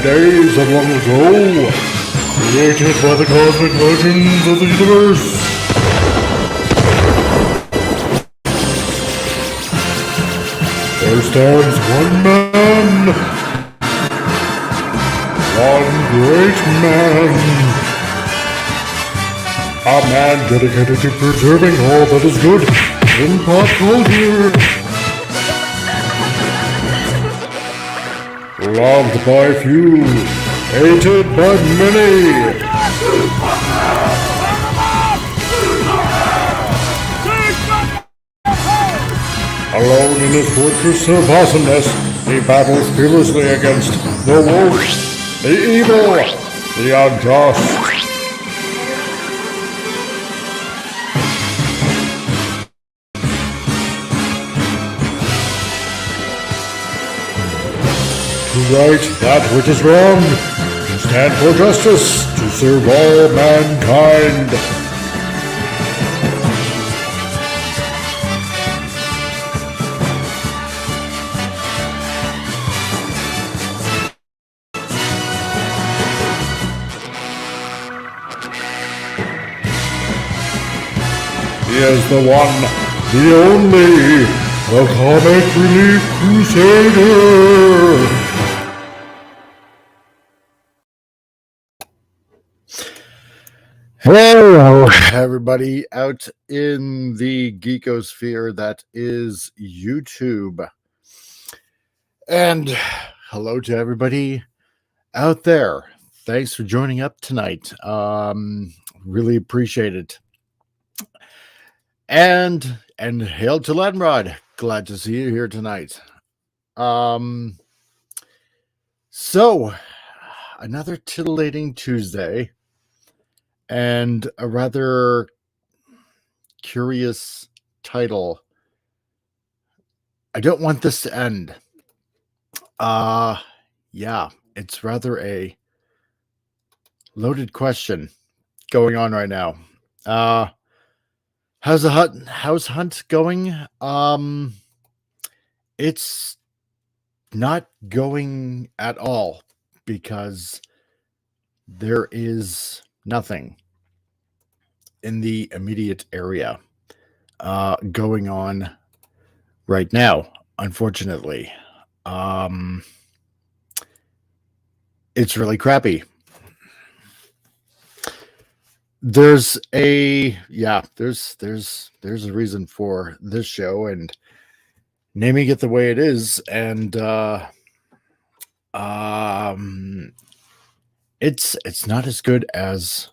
days of long ago, created by the cosmic legends of the universe. There stands one man, one great man, a man dedicated to preserving all that is good in pop culture. Loved by few, hated by many. Alone in his fortress of awesomeness, he battles fearlessly against the worst, the evil, the unjust. To right that which is wrong, to stand for justice, to serve all mankind. He is the one, the only, the Comic Relief Crusader. Hello, everybody out in the geekosphere that is YouTube. And hello to everybody out there. Thanks for joining up tonight. Really appreciate it. And hail to Lenrod. Glad to see you here tonight. So another titillating Tuesday. And a rather curious title. I don't want this to end. Yeah, it's rather a loaded question going on right now. How's hunt going? It's not going at all because there is nothing in the immediate area going on right now, unfortunately. It's really crappy. There's a reason for this show and naming it the way it is, and it's not as good as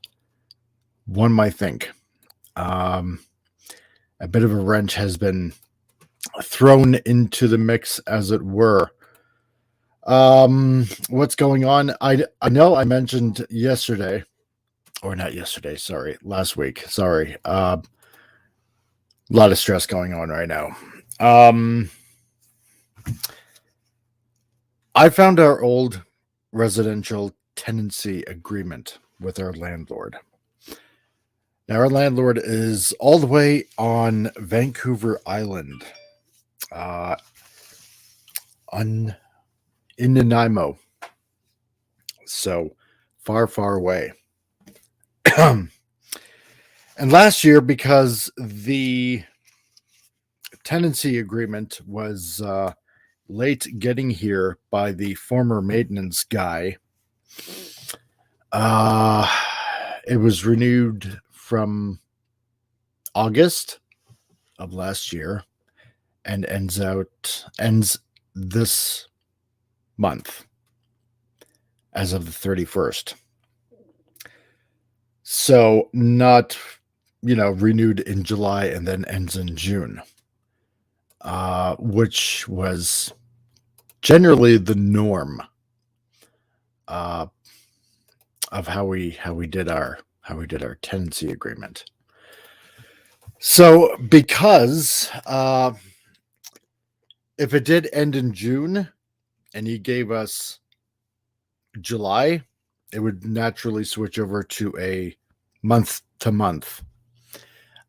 one might think. A bit of a wrench has been thrown into the mix, as it were. What's going on? I know I mentioned yesterday, or not yesterday, sorry, last week. Sorry. A lot of stress going on right now. I found our old residential tenancy agreement with our landlord. Now, our landlord is all the way on Vancouver Island, in Nanaimo. So far, far away. And last year, because the tenancy agreement was late getting here by the former maintenance guy, it was renewed from August of last year and ends this month as of the 31st. So not, renewed in July and then ends in June, which was generally the norm of how we did our tenancy agreement. So because if it did end in June and he gave us July, it would naturally switch over to a month to month.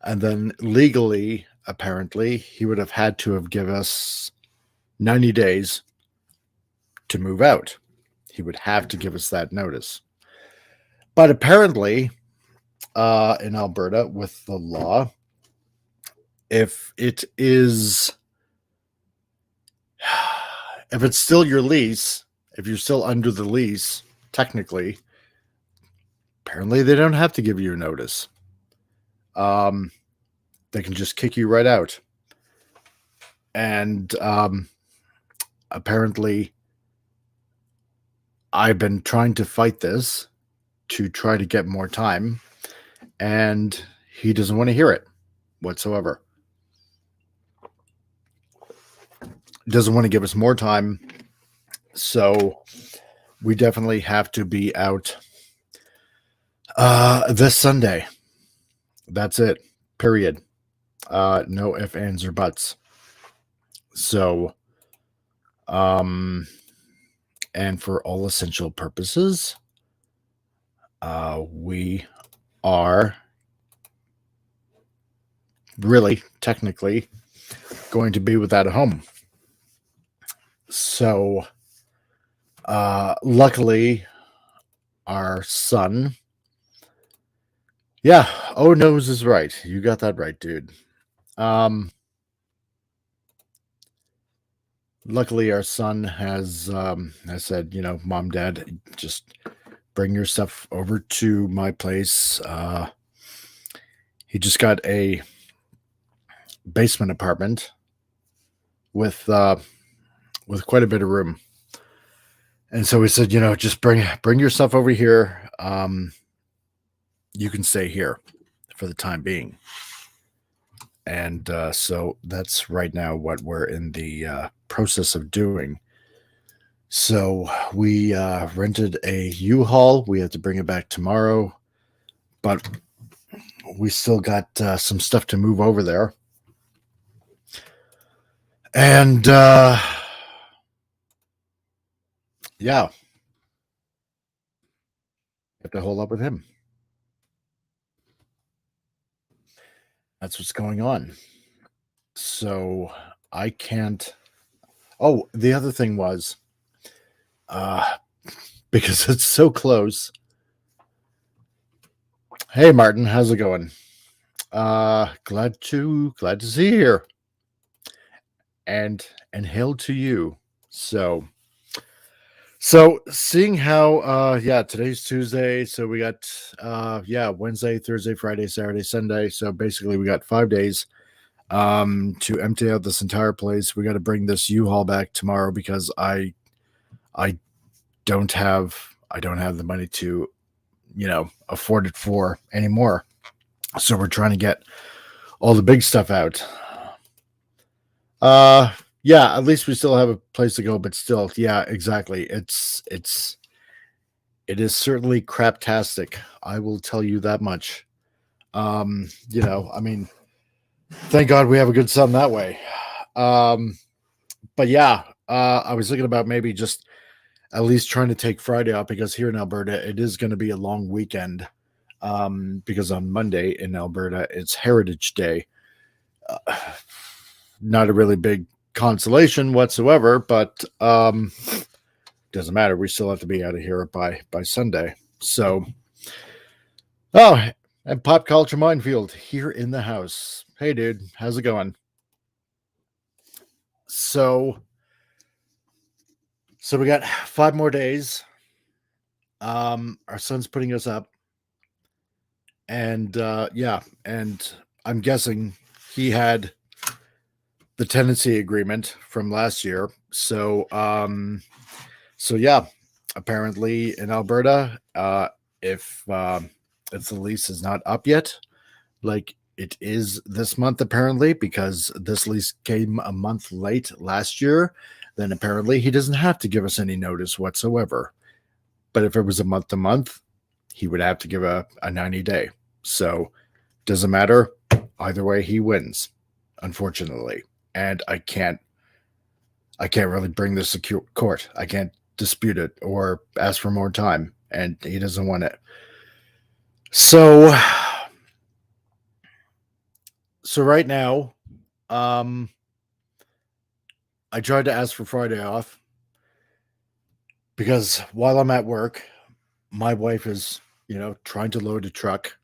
And then legally, apparently, he would have had to have given us 90 days to move out. He would have to give us that notice. But apparently, in Alberta, with the law, if it's still your lease, if you're still under the lease, technically, apparently they don't have to give you a notice. They can just kick you right out. And apparently, I've been trying to fight this to try to get more time, and he doesn't want to hear it whatsoever. Doesn't want to give us more time. So we definitely have to be out this Sunday. That's it. Period. No ifs, ands, or buts. So, and for all essential purposes, we are really technically going to be without a home. So, luckily, our son, yeah, oh, nose is right. You got that right, dude. Luckily, our son has said, Mom, Dad, just bring your stuff over to my place. He just got a basement apartment with quite a bit of room, and so we said, just bring your stuff over here. You can stay here for the time being. And so that's right now what we're in the process of doing. So we rented a U-Haul. We have to bring it back tomorrow, but we still got some stuff to move over there. And yeah, have to hold up with him. That's what's going on. So I can't. Oh, the other thing was, because it's so close. Hey, Martin, how's it going? Glad to see you here, and hail to you. So seeing how today's Tuesday, so we got Wednesday, Thursday, Friday, Saturday, Sunday. So basically we got 5 days to empty out this entire place. We got to bring this U-Haul back tomorrow because I don't have the money to afford it for anymore. So we're trying to get all the big stuff out. At least we still have a place to go, but still, yeah, exactly. It is certainly craptastic. I will tell you that much. I mean, thank God we have a good son that way. But yeah, I was thinking about maybe just at least trying to take Friday off, because here in Alberta, it is going to be a long weekend. Because on Monday in Alberta, it's Heritage Day. Not a really big consolation whatsoever, but doesn't matter. We still have to be out of here by Sunday. So, and Pop Culture Minefield here in the house. Hey, dude, how's it going? So we got 5 more days. Our son's putting us up, and and I'm guessing he had the tenancy agreement from last year. So apparently in Alberta, if the lease is not up yet, like it is this month, apparently, because this lease came a month late last year, then apparently he doesn't have to give us any notice whatsoever. But if it was a month to month, he would have to give a 90-day. So doesn't matter. Either way, he wins, unfortunately. And I can't really bring this to court. I can't dispute it or ask for more time, and he doesn't want it. So right now, I tried to ask for Friday off because while I'm at work, my wife is, trying to load a truck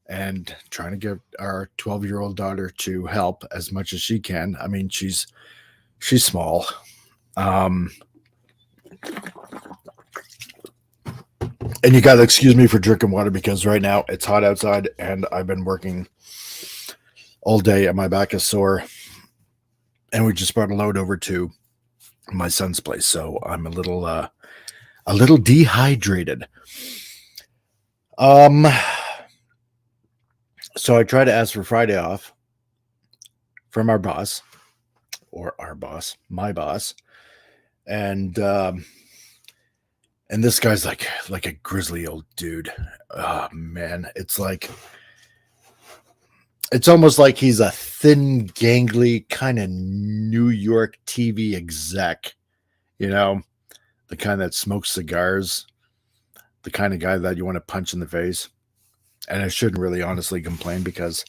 and trying to get our 12-year-old daughter to help as much as she can. I mean, she's small. Um, and you got to excuse me for drinking water because right now it's hot outside and I've been working all day and my back is sore. And we just brought a load over to my son's place, so I'm a little dehydrated. So I tried to ask for Friday off from our boss, my boss, and this guy's like a grizzly old dude. Oh man, it's almost like he's a thin, gangly kind of New York TV exec, the kind that smokes cigars, the kind of guy that you want to punch in the face. And I shouldn't really honestly complain because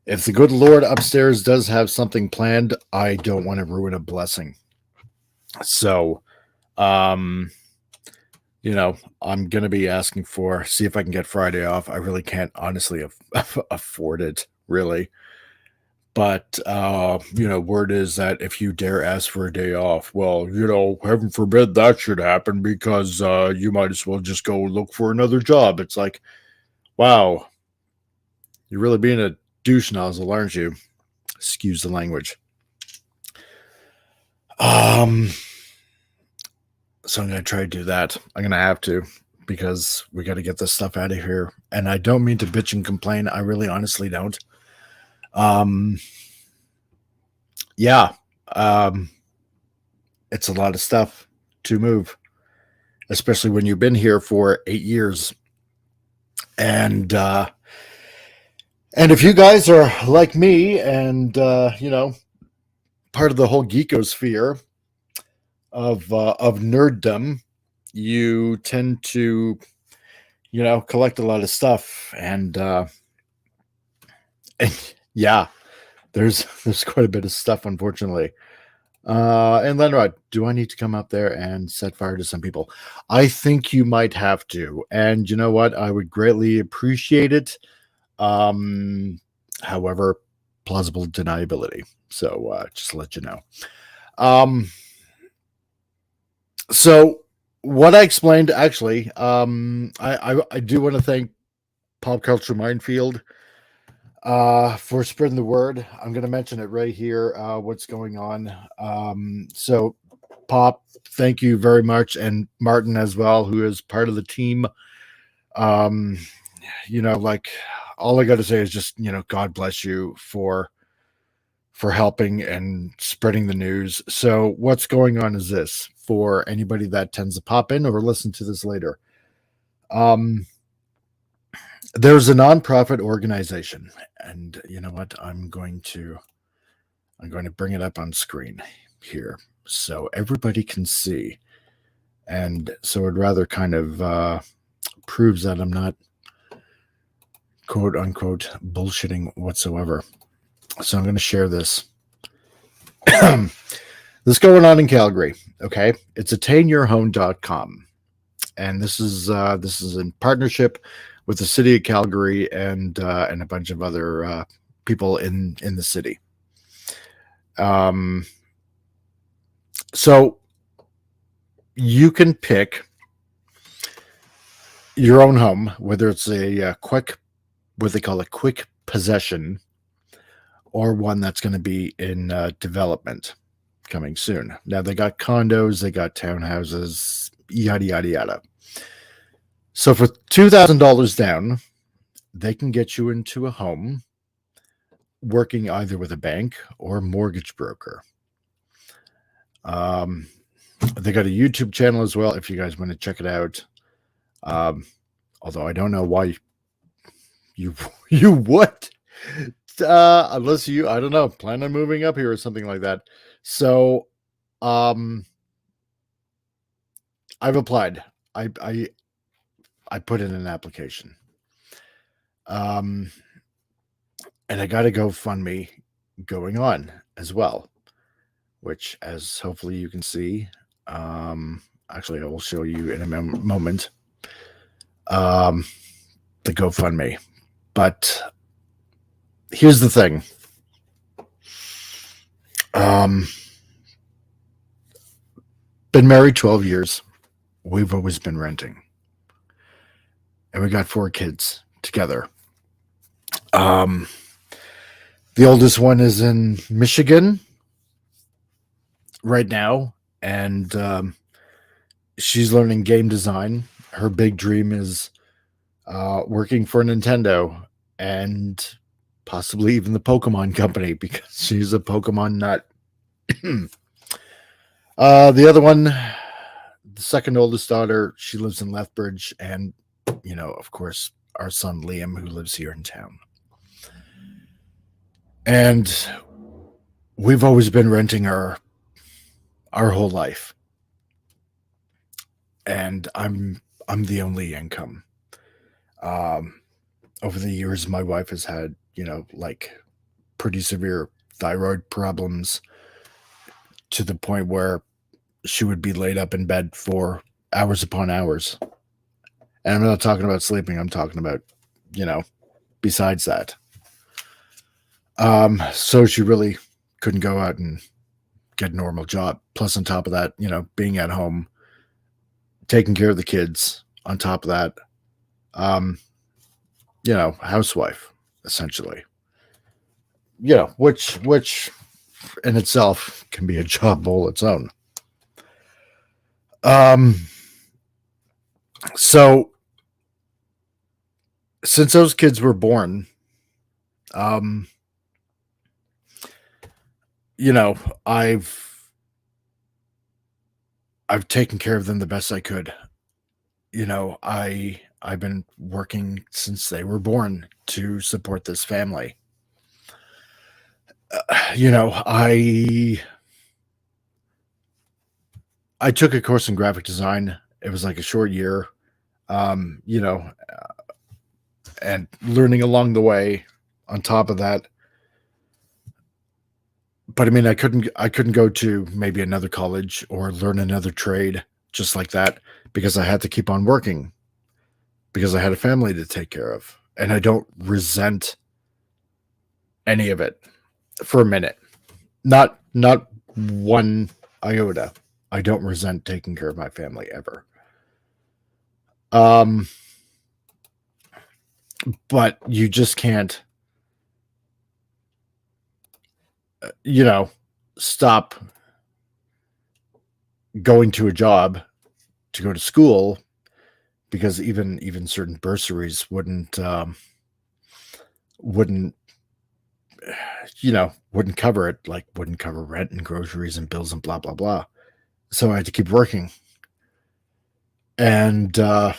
if the good Lord upstairs does have something planned, I don't want to ruin a blessing. So, I'm going to be asking see if I can get Friday off. I really can't honestly afford it, really. But, word is that if you dare ask for a day off, well, heaven forbid that should happen because you might as well just go look for another job. It's like, wow, you're really being a douche nozzle, aren't you? Excuse the language. So I'm going to try to do that. I'm going to have to because we got to get this stuff out of here. And I don't mean to bitch and complain. I really honestly don't. Yeah. It's a lot of stuff to move, especially when you've been here for 8 years. And if you guys are like me and, part of the whole geekosphere of nerddom, you tend to, collect a lot of stuff. And yeah, there's quite a bit of stuff, unfortunately. And Lenrod, do I need to come up there and set fire to some people? I think you might have to. And you know what? I would greatly appreciate it. However, plausible deniability. So just to let you know. So what I explained, actually, I do want to thank Pop Culture Minefield for spreading the word. I'm going to mention it right here, what's going on. So Pop, thank you very much. And Martin as well, who is part of the team. All I got to say is just, God bless you for helping and spreading the news. So what's going on is this, for anybody that tends to pop in or listen to this later. There's a nonprofit organization, and you know what? I'm going to bring it up on screen here so everybody can see. And so it rather kind of proves that I'm not quote unquote bullshitting whatsoever. So I'm going to share this. This going on in Calgary. Okay. It's attainyourhome.com. And this is in partnership with the city of Calgary and a bunch of other people in the city. So you can pick your own home, whether it's a what they call a quick possession, or one that's going to be in development coming soon. Now they got condos, they got townhouses, yada yada yada. So for $2,000 down, they can get you into a home working either with a bank or a mortgage broker. They got a YouTube channel as well if you guys want to check it out. Although I don't know why you would, unless you, I don't know, plan on moving up here or something like that. So I've applied. I put in an application. And I got a GoFundMe going on as well, which, as hopefully you can see, I'm Actually, I will show you in a moment. The GoFundMe. But here's the thing. Been married 12 years. We've always been renting. And we got 4 kids together. The oldest one is in Michigan right now, and she's learning game design. Her big dream is working for Nintendo and possibly even the Pokemon company, because she's a Pokemon nut. The other one, the second oldest daughter, she lives in Lethbridge, and of course, our son Liam, who lives here in town. And we've always been renting our whole life, and I'm the only income. Over the years, my wife has had like pretty severe thyroid problems, to the point where she would be laid up in bed for hours upon hours. And I'm not talking about sleeping. I'm talking about, besides that. So she really couldn't go out and get a normal job. Plus, on top of that, being at home, taking care of the kids. On top of that, housewife, essentially. Which in itself can be a job all its own. So since those kids were born, I've taken care of them the best I could. I've been working since they were born to support this family. I took a course in graphic design. It was like a short year, and learning along the way on top of that. But I mean, I couldn't go to maybe another college or learn another trade just like that, because I had to keep on working, because I had a family to take care of. And I don't resent any of it for a minute. Not one iota. I don't resent taking care of my family ever. But you just can't, stop going to a job to go to school, because even certain bursaries wouldn't cover it, like wouldn't cover rent and groceries and bills and blah blah blah. So I had to keep working, and so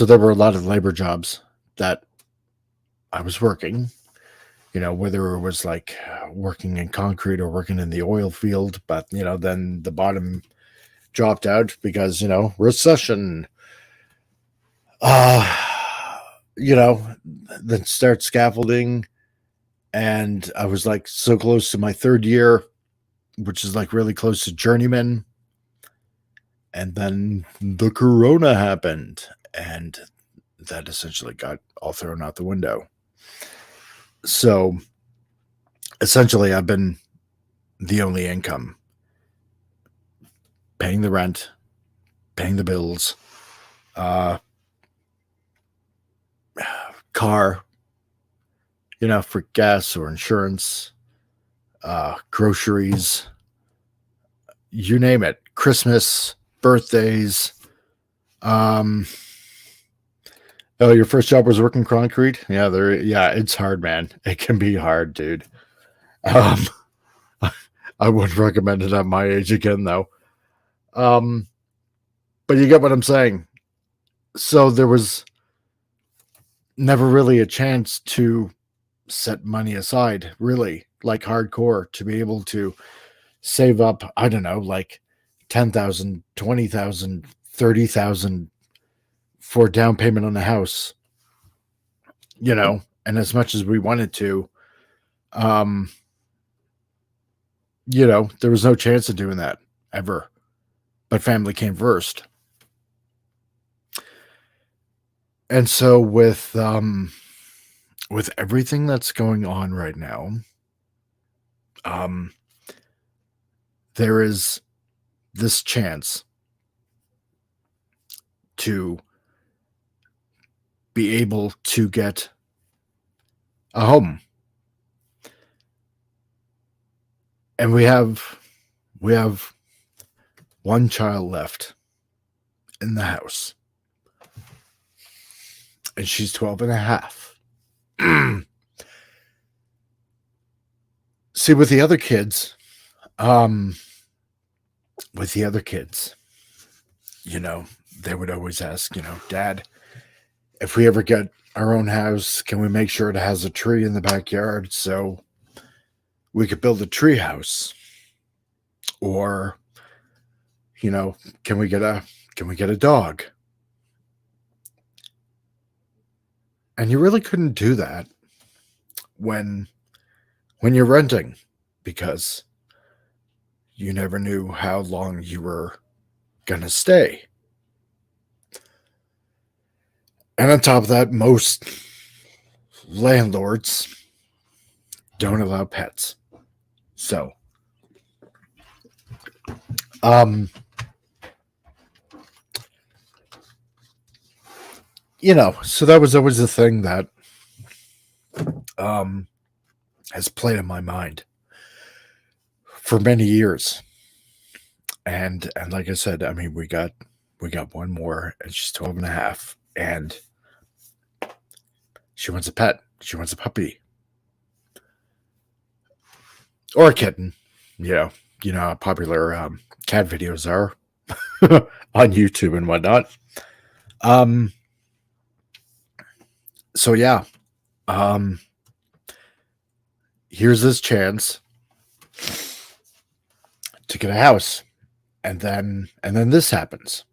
there were a lot of labor jobs that I was working, whether it was like working in concrete or working in the oil field. But then the bottom dropped out because recession. Then start scaffolding, and I was like so close to my 3rd year, which is like really close to journeyman. And then the corona happened, and that essentially got all thrown out the window. So essentially, I've been the only income, paying the rent, paying the bills, car, for gas or insurance, groceries, you name it, Christmas, birthdays. Oh, your first job was working concrete? Yeah, it's hard, man. It can be hard, dude. I wouldn't recommend it at my age again, though. But you get what I'm saying. So there was never really a chance to set money aside, really, like hardcore, to be able to save up, I don't know, like 10,000, 20,000, 30,000 for down payment on the house, and as much as we wanted to, there was no chance of doing that ever. but family came first. And so with everything that's going on right now, there is this chance to be able to get a home. And we have one child left in the house. And she's 12 and a half. See, with the other kids, you know, they would always ask, Dad, if we ever get our own house, can we make sure it has a tree in the backyard so we could build a tree house? Or, can we get a dog? And you really couldn't do that when you're renting, because you never knew how long you were gonna stay. And on top of that, most landlords don't allow pets. So, so that was always the thing that has played in my mind for many years. And like I said, I mean, we got one more, and she's 12 and a half, and she wants a pet. She wants a puppy. Or a kitten. You know how popular cat videos are on YouTube and whatnot. So yeah. Here's this chance to get a house. And then this happens.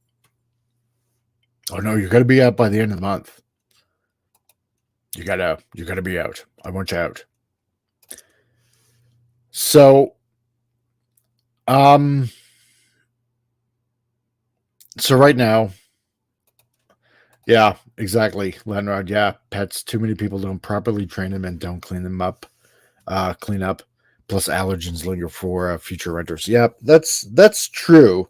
Oh no, you're gonna be out by the end of the month. You gotta be out. I want you out. So so right now, yeah, exactly, Lenrod. Yeah, pets. Too many people don't properly train them and don't clean them up. Clean up. Plus, allergens linger for future renters. Yeah, that's true.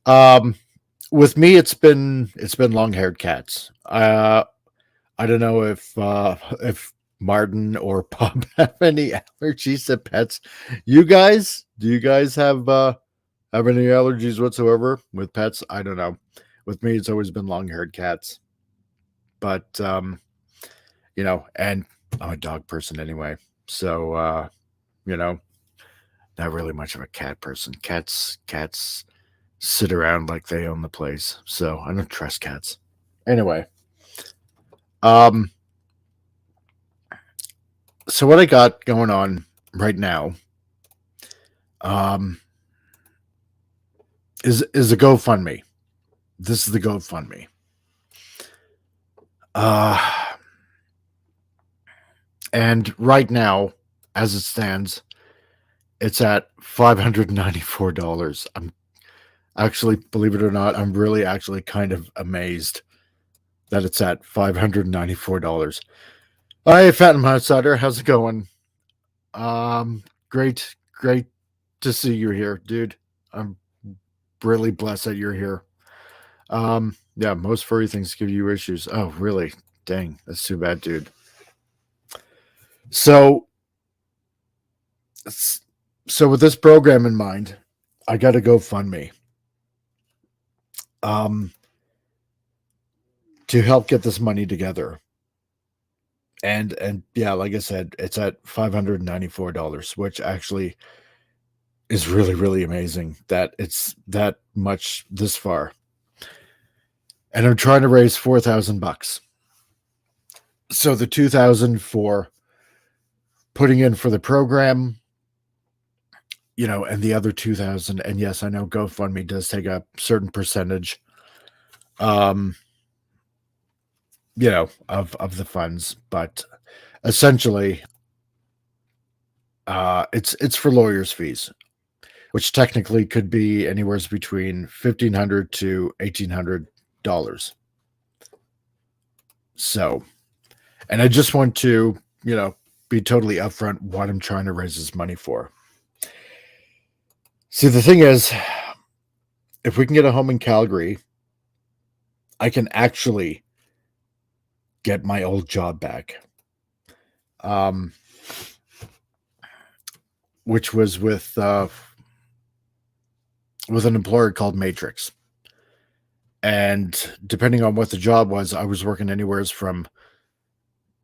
With me, it's been long-haired cats. I don't know if Martin or Bob have any allergies to pets. Do you guys have any allergies whatsoever with pets? I don't know. With me, it's always been long-haired cats. But and I'm a dog person anyway. So not really much of a cat person. Cats sit around like they own the place. So I don't trust cats. Anyway. So what I got going on right now is a GoFundMe. This is the GoFundMe. And right now, as it stands, it's at $594. I'm actually, believe it or not, I'm really actually kind of amazed that it's at $594. Hi, Phantom Outsider. How's it going? Great to see you here, dude. I'm really blessed that you're here. Yeah, most furry things give you issues. Oh, really? Dang, that's too bad, dude. So with this program in mind, I got to GoFundMe to help get this money together. And yeah, like I said, it's at $594, which actually is really, really amazing that it's that much this far. And I'm trying to raise $4,000. So the $2,000 for putting in for the program, and the other $2,000. And yes, I know GoFundMe does take a certain percentage, of the funds, but essentially, it's for lawyers' fees, which technically could be anywhere between $1,500 to $1,800. So, and I just want to, be totally upfront what I'm trying to raise this money for. See, the thing is, if we can get a home in Calgary, I can actually get my old job back. Which was with an employer called Matrix. And depending on what the job was, I was working anywhere from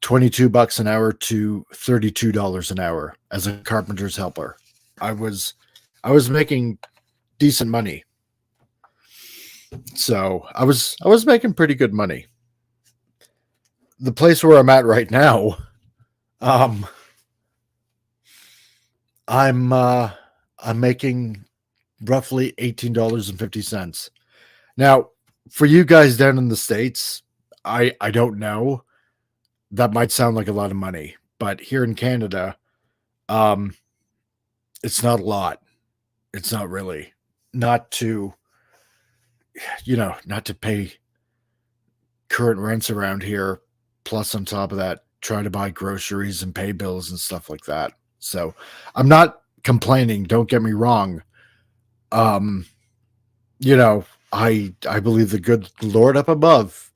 $22 an hour to $32 an hour as a carpenter's helper. I was making decent money. So I was making pretty good money. The place where I'm at right now, I'm making roughly $18.50. Now, for you guys down in the States, I don't know. That might sound like a lot of money, but here in Canada, it's not a lot. It's not really. Not to pay current rents around here, plus on top of that, try to buy groceries and pay bills and stuff like that. So I'm not complaining. Don't get me wrong. I believe the good Lord up above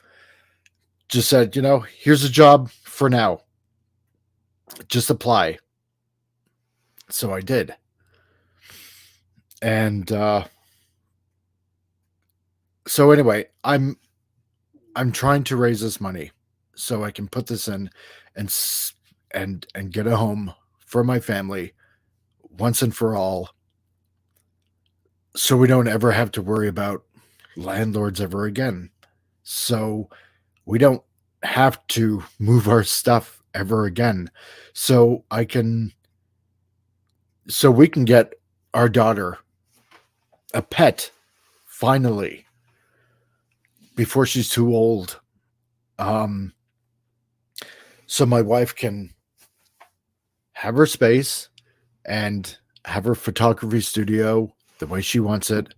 just said, here's a job for now. Just apply. So I did. And so anyway, I'm trying to raise this money so I can put this in and get a home for my family once and for all, so we don't ever have to worry about landlords ever again. So we don't have to move our stuff ever again. So we can get our daughter a pet finally before she's too old. So my wife can have her space and have her photography studio the way she wants it.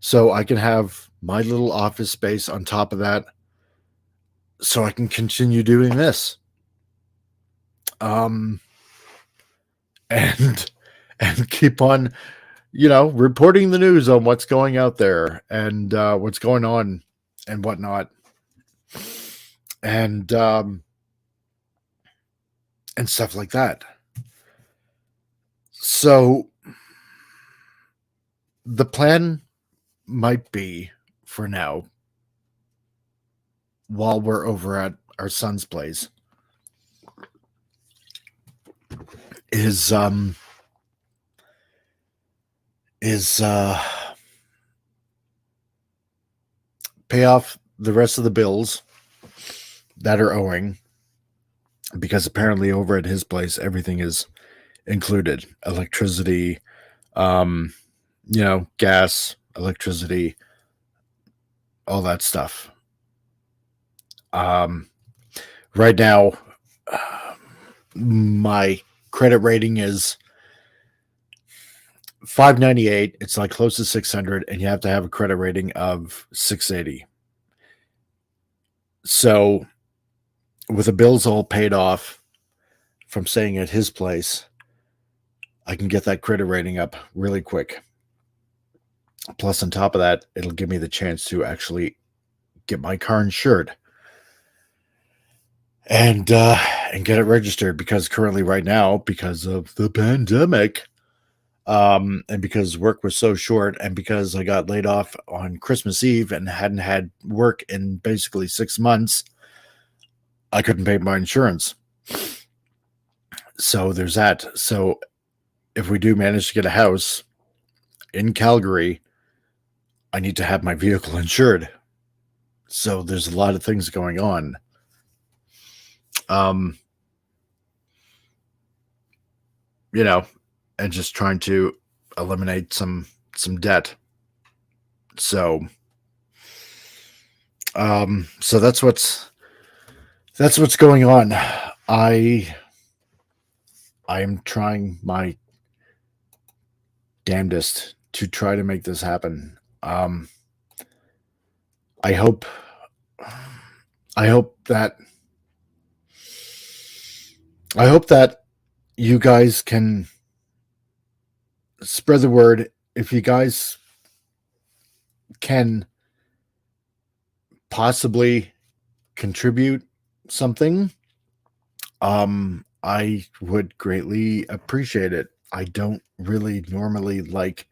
So I can have my little office space on top of that, so I can continue doing this. And keep on, reporting the news on what's going out there and what's going on and whatnot. And stuff like that. So the plan might be, for now, while we're over at our son's place, is pay off the rest of the bills that are owing, because apparently over at his place everything is included: electricity, gas, electricity, all that stuff. Right now, my credit rating is 598. It's like close to 600, and you have to have a credit rating of 680. So with the bills all paid off from staying at his place, I can get that credit rating up really quick. Plus, on top of that, it'll give me the chance to actually get my car insured and get it registered, because currently right now, because of the pandemic, and because work was so short, and because I got laid off on Christmas Eve and hadn't had work in basically 6 months, I couldn't pay my insurance. So there's that. So if we do manage to get a house in Calgary, I need to have my vehicle insured. So there's a lot of things going on. And just trying to eliminate some debt. So so that's what's going on. I am trying my damnedest to try to make this happen. I hope that you guys can spread the word. If you guys can possibly contribute something, I would greatly appreciate it. I don't really normally like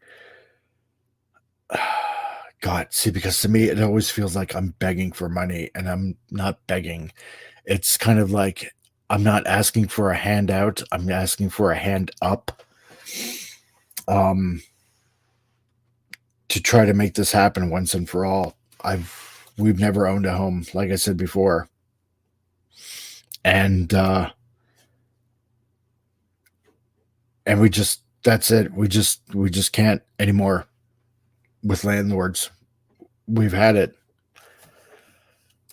God, see, because to me it always feels like I'm begging for money, and I'm not begging. It's kind of like I'm not asking for a handout, I'm asking for a hand up. To try to make this happen once and for all. We've never owned a home, like I said before. And we just, that's it. We just can't anymore with landlords. We've had it.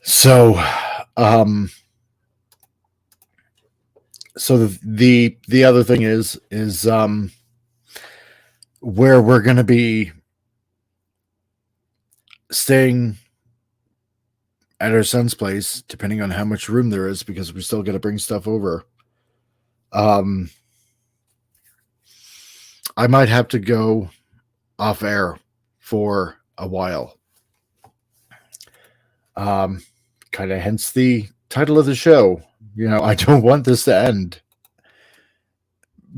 So the other thing is where we're going to be staying at our son's place, depending on how much room there is, because we still got to bring stuff over. I might have to go off air for a while. Kind of hence the title of the show. You know, I don't want this to end,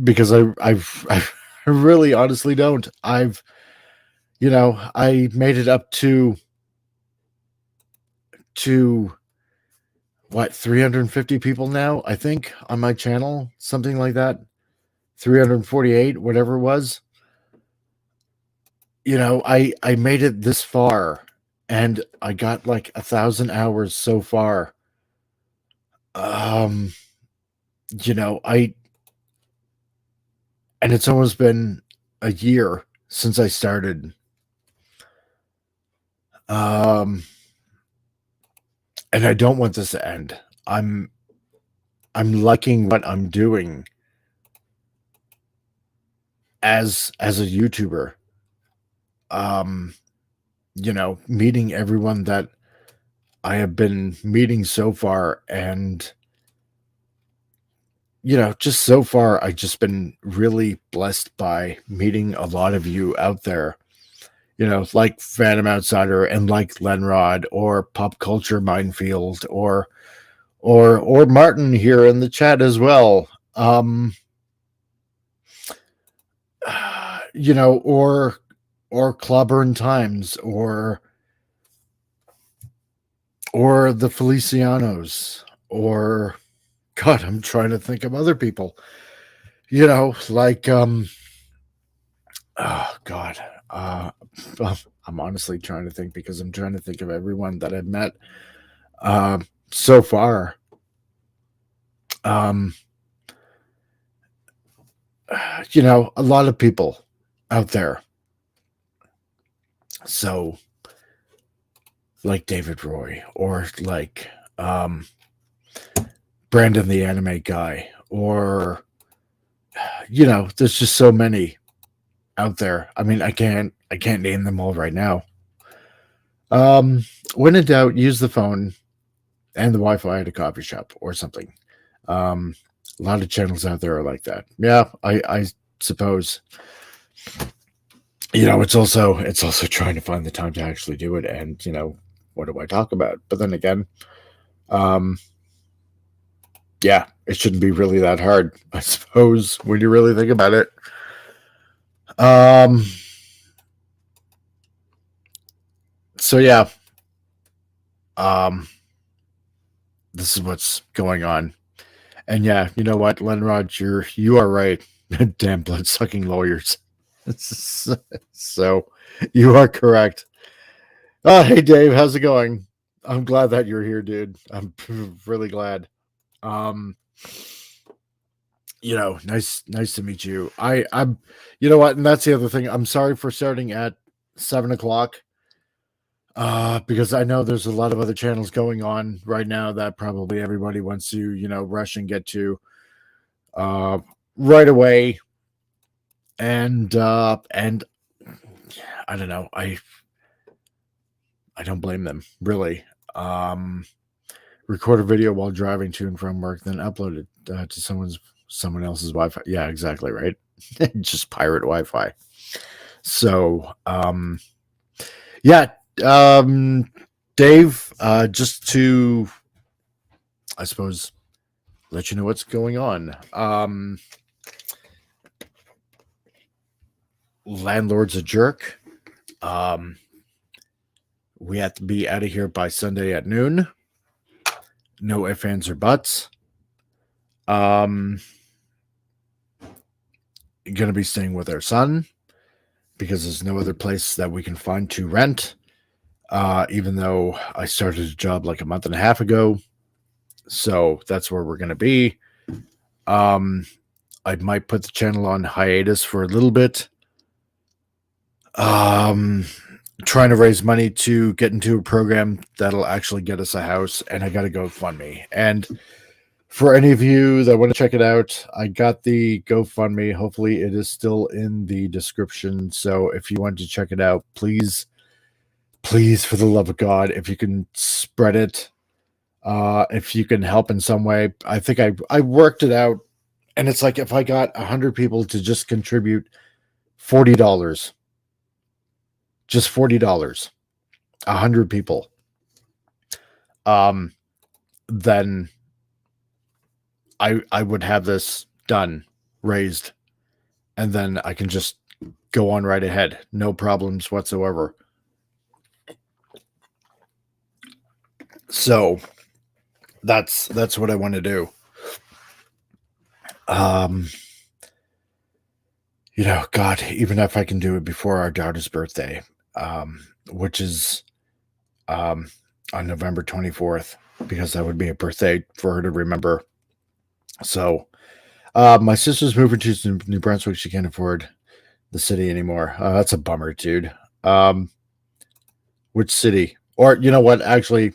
because I really honestly don't. I made it up to what, 350 people now, I think, on my channel, something like that. 348, whatever it was. You know, I made it this far, and I got like 1,000 hours so far. You know, and it's almost been a year since I started. And I don't want this to end. I'm liking what I'm doing as a YouTuber. You know, meeting everyone that I have been meeting so far, and you know, just so far, I've just been really blessed by meeting a lot of you out there. You know, like Phantom Outsider, and like Lenrod, or Pop Culture Minefield, or Martin here in the chat as well. You know, or Clobberin Times, or the Felicianos, or God, I'm trying to think of other people. You know, like oh God, I'm honestly trying to think, because I'm trying to think of everyone that I've met so far. You know, a lot of people out there. So, like David Roy, or like Brandon the anime guy, or you know, there's just so many out there. I mean, I can't name them all right now. When in doubt, use the phone and the Wi-Fi at a coffee shop or something. A lot of channels out there are like that. Yeah, I suppose. You know, it's also trying to find the time to actually do it, and you know, what do I talk about? But then again, yeah, it shouldn't be really that hard, I suppose, when you really think about it. So yeah, this is what's going on. And yeah, you know what, Lenrod, you are right. Damn blood-sucking lawyers. So you are correct. Oh, hey Dave, how's it going? I'm glad that you're here, dude. I'm really glad. You know, nice to meet you. I'm you know what, and that's the other thing. I'm sorry for starting at 7:00. Because I know there's a lot of other channels going on right now that probably everybody wants to, you know, rush and get to right away. And I don't know. I don't blame them, really. Record a video while driving to and from work, then upload it to someone else's Wi-Fi. Yeah, exactly right. Just pirate Wi-Fi. So, yeah, Dave, just to, I suppose, let you know what's going on. Landlord's a jerk. We have to be out of here by Sunday at noon. No ifs, ands, or buts. Going to be staying with our son because there's no other place that we can find to rent. Even though I started a job like a month and a half ago. So that's where we're going to be. I might put the channel on hiatus for a little bit. Trying to raise money to get into a program that'll actually get us a house, and I got to GoFundMe. And for any of you that want to check it out, I got the GoFundMe. Hopefully it is still in the description. So if you want to check it out, please, for the love of God, if you can spread it, if you can help in some way. I think I worked it out, and it's like if I got 100 people to just contribute $40, just $40, 100 people, then I would have this done, raised, and then I can just go on right ahead. No problems whatsoever. So that's what I want to do. God, even if I can do it before our daughter's birthday, which is on November 24th, because that would be a birthday for her to remember. So my sister's moving to New Brunswick. She can't afford the city anymore. That's a bummer, dude. Which city? Or you know what? Actually,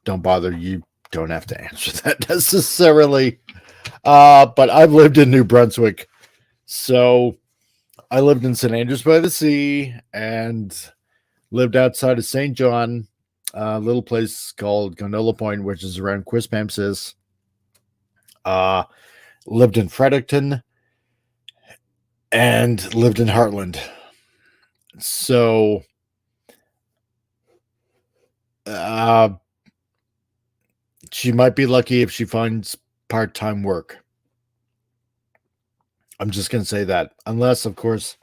don't bother. You don't have to answer that necessarily. But I've lived in New Brunswick. So I lived in St. Andrews by the Sea and lived outside of St. John, a little place called Gondola Point, which is around Quispamsis. Lived in Fredericton and lived in Heartland. So she might be lucky if she finds part-time work. I'm just going to say that. Unless, of course,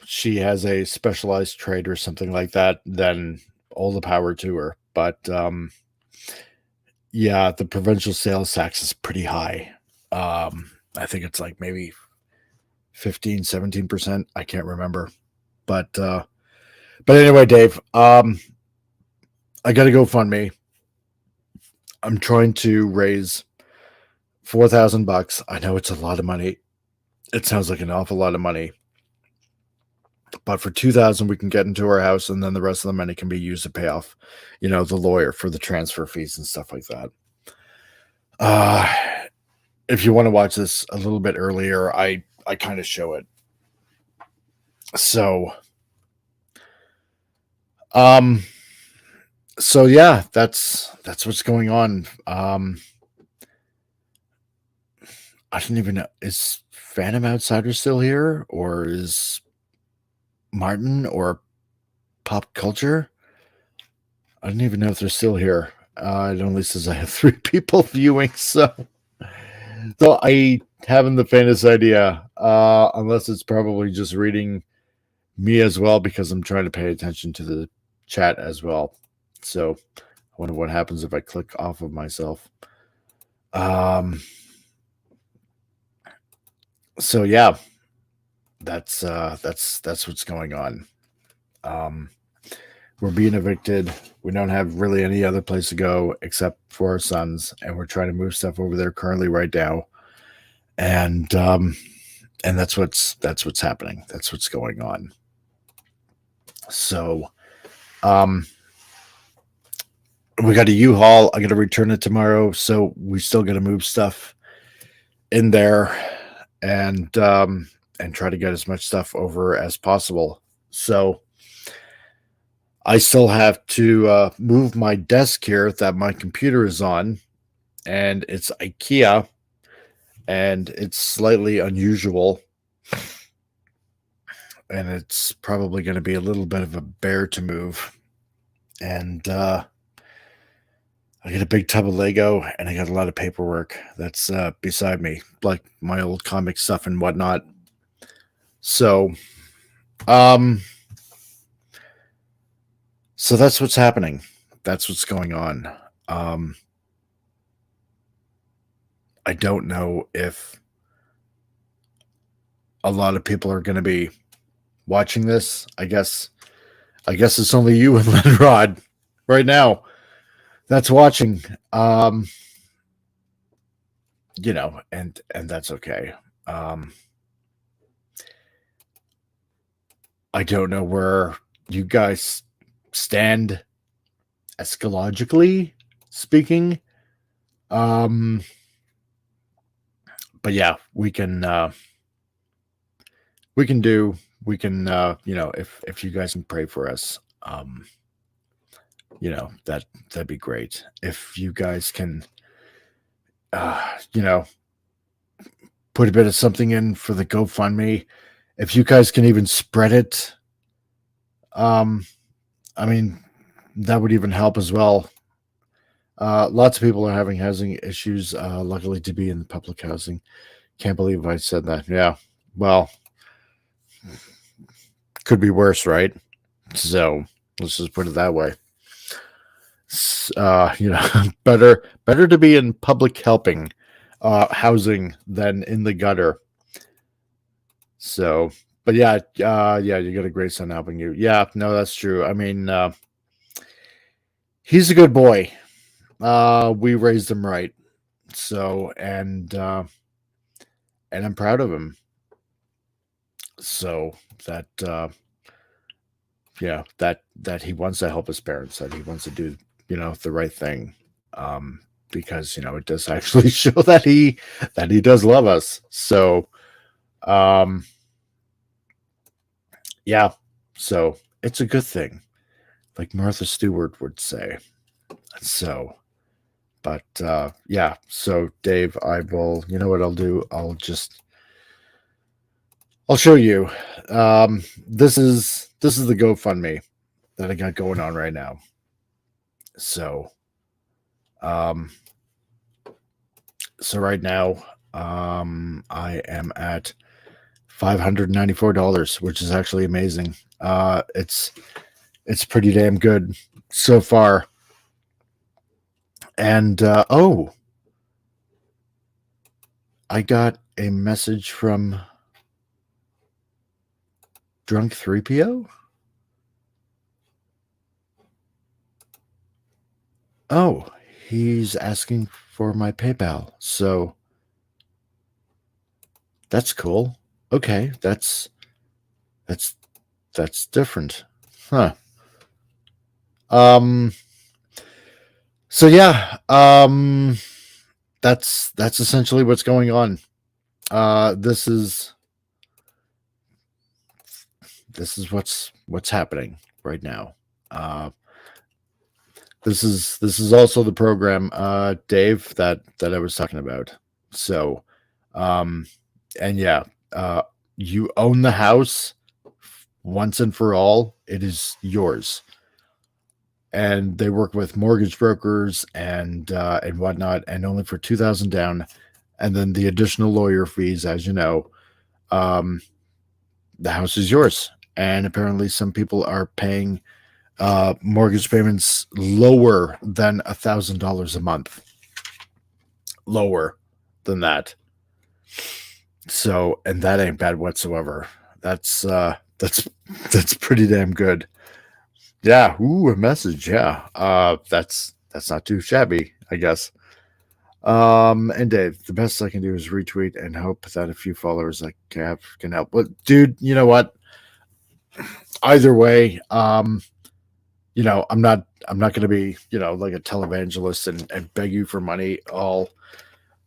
she has a specialized trade or something like that, then all the power to her. But yeah, the provincial sales tax is pretty high. I think it's like maybe 15, 17%. I can't remember. But anyway, Dave, I got to GoFundMe. I'm trying to raise $4,000. I know it's a lot of money. It sounds like an awful lot of money. But for $2,000, we can get into our house, and then the rest of the money can be used to pay off, the lawyer for the transfer fees and stuff like that. If you want to watch this a little bit earlier, I kind of show it. So, yeah, that's what's going on. I don't even know. Is Phantom Outsider still here, or is Martin or Pop Culture? I don't even know if they're still here. It only says I have 3 people viewing, so I haven't the faintest idea, unless it's probably just reading me as well, because I'm trying to pay attention to the chat as well. So I wonder what happens if I click off of myself. So yeah, that's what's going on. We're being evicted. We don't have really any other place to go except for our sons, and we're trying to move stuff over there currently right now. And that's what's happening. That's what's going on. So, we got a U-Haul. I got to return it tomorrow, so we still got to move stuff in there, and try to get as much stuff over as possible. So I still have to move my desk here that my computer is on, and it's IKEA, and it's slightly unusual, and it's probably going to be a little bit of a bear to move. And I got a big tub of Lego, and I got a lot of paperwork that's beside me, like my old comic stuff and whatnot. So, so that's what's happening. That's what's going on. I don't know if a lot of people are going to be watching this. I guess it's only you and Lenrod right now that's watching. You know, and that's okay. I don't know where you guys stand eschatologically speaking. But yeah, we can you know, if you guys can pray for us, you know, that'd be great. If you guys can you know, put a bit of something in for the GoFundMe, if you guys can even spread it, I mean, that would even help as well. Lots of people are having housing issues. Luckily to be in the public housing. Can't believe I said that. Yeah. Well, could be worse, right? So let's just put it that way. You know, better to be in public helping housing than in the gutter. So, but yeah, yeah, you got a great son helping you. Yeah, no, that's true. I mean, he's a good boy. We raised him right. So, and I'm proud of him. So that, yeah, that he wants to help his parents, that he wants to do, you know, the right thing. Because, you know, it does actually show that he does love us. So, yeah, so it's a good thing, like Martha Stewart would say. So, but yeah, so Dave, I will, you know what I'll do? I'll show you. This is the GoFundMe that I got going on right now. So, so right now, I am at $594, which is actually amazing. It's pretty damn good so far. And oh, I got a message from Drunk 3PO. Oh, he's asking for my PayPal. So that's cool. Okay, that's different. Huh. So yeah, that's essentially what's going on. This is what's happening right now. This is also the program, Dave, that I was talking about. So, and yeah, you own the house once and for all. It is yours. And they work with mortgage brokers and whatnot, and only for $2,000 down, and then the additional lawyer fees, as you know. The house is yours, and apparently some people are paying mortgage payments lower than $1,000 a month. Lower than that. So, and that ain't bad whatsoever. That's pretty damn good. Yeah. Ooh, a message. Yeah. That's not too shabby, I guess. And Dave, the best I can do is retweet and hope that a few followers I have can help. But dude, you know what? Either way, you know, I'm not going to be, you know, like a televangelist and beg you for money. All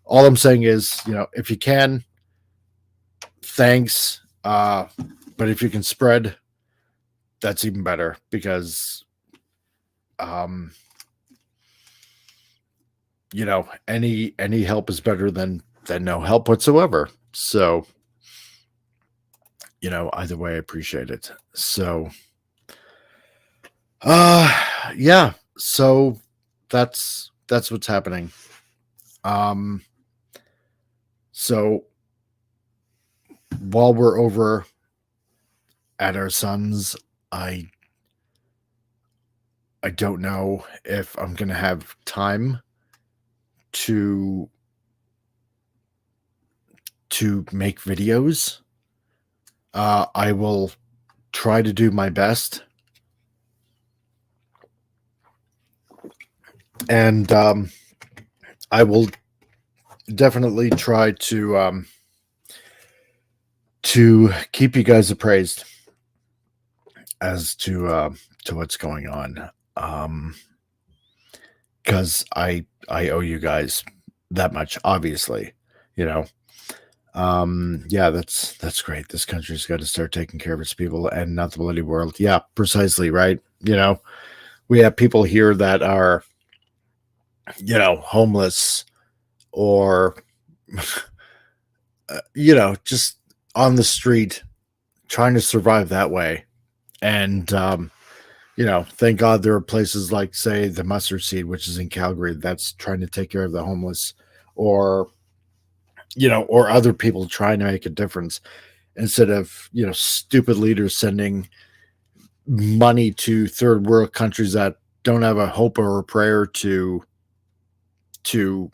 I'm saying is, you know, if you can, thanks. But if you can spread, that's even better, because um, any help is better than no help whatsoever. So, either way, I appreciate it. So, yeah. So that's what's happening. So while we're over at our son's, I don't know if I'm gonna have time to make videos. I will try to do my best, and I will definitely try to keep you guys appraised as to what's going on, because I owe you guys that much, obviously. Yeah, that's great. This country's got to start taking care of its people and not the bloody world. Yeah, precisely, right. We have people here that are homeless, or just on the street trying to survive that way. And thank God there are places like, say, the Mustard Seed, which is in Calgary, that's trying to take care of the homeless, or or other people trying to make a difference, instead of stupid leaders sending money to third world countries that don't have a hope or a prayer to to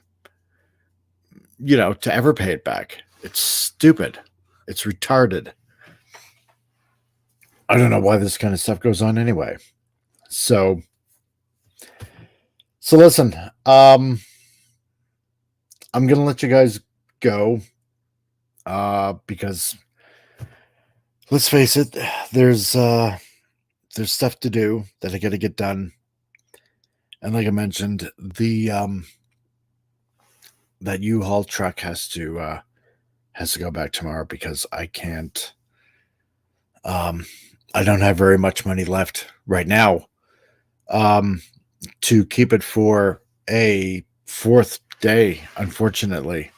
ever pay it back. It's stupid. It's retarded. I don't know why this kind of stuff goes on anyway. So listen, I'm gonna let you guys go, because let's face it, there's stuff to do that I got to get done. And like I mentioned, the that U-Haul truck has to go back tomorrow, because I can't. I don't have very much money left right now to keep it for a fourth day. Unfortunately,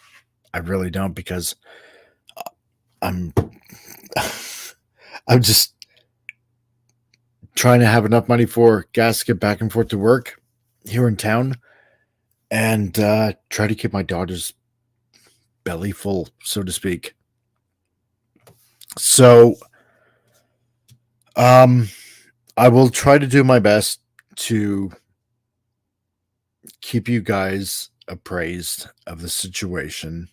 I really don't, because I'm I'm just trying to have enough money for gas to get back and forth to work here in town, and try to keep my daughter's belly full, so to speak. So, I will try to do my best to keep you guys appraised of the situation.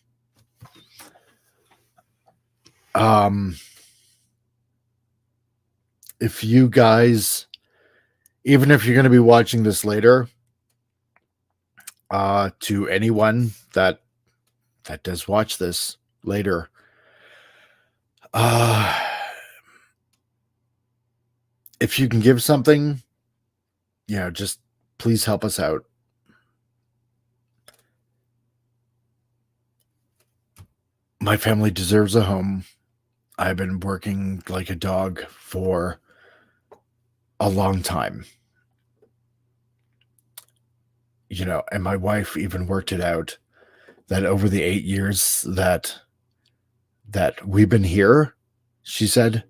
If you guys, even if you're going to be watching this later, to anyone that does watch this later, if you can give something, just please help us out. My family deserves a home. I've been working like a dog for a long time. And my wife even worked it out that over the 8 years that we've been here, she said,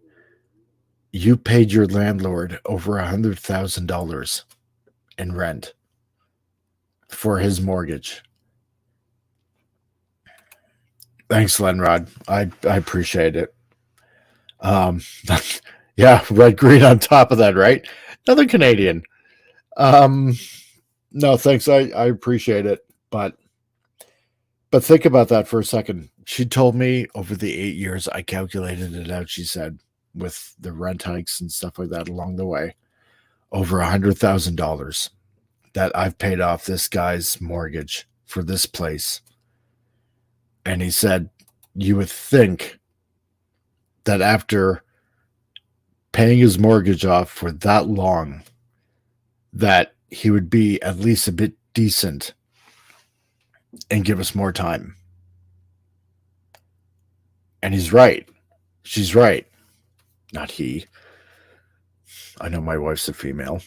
you paid your landlord over $100,000 in rent for his mortgage. Thanks, Lenrod. I appreciate it. Yeah, red green on top of that, right? Another Canadian. No, thanks. I appreciate it, but think about that for a second. She told me over the 8 years, I calculated it out. She said, with the rent hikes and stuff like that along the way, over $100,000 that I've paid off this guy's mortgage for this place. And he said, you would think that after paying his mortgage off for that long, that he would be at least a bit decent and give us more time. And he's right. She's right. Not he. I know my wife's a female.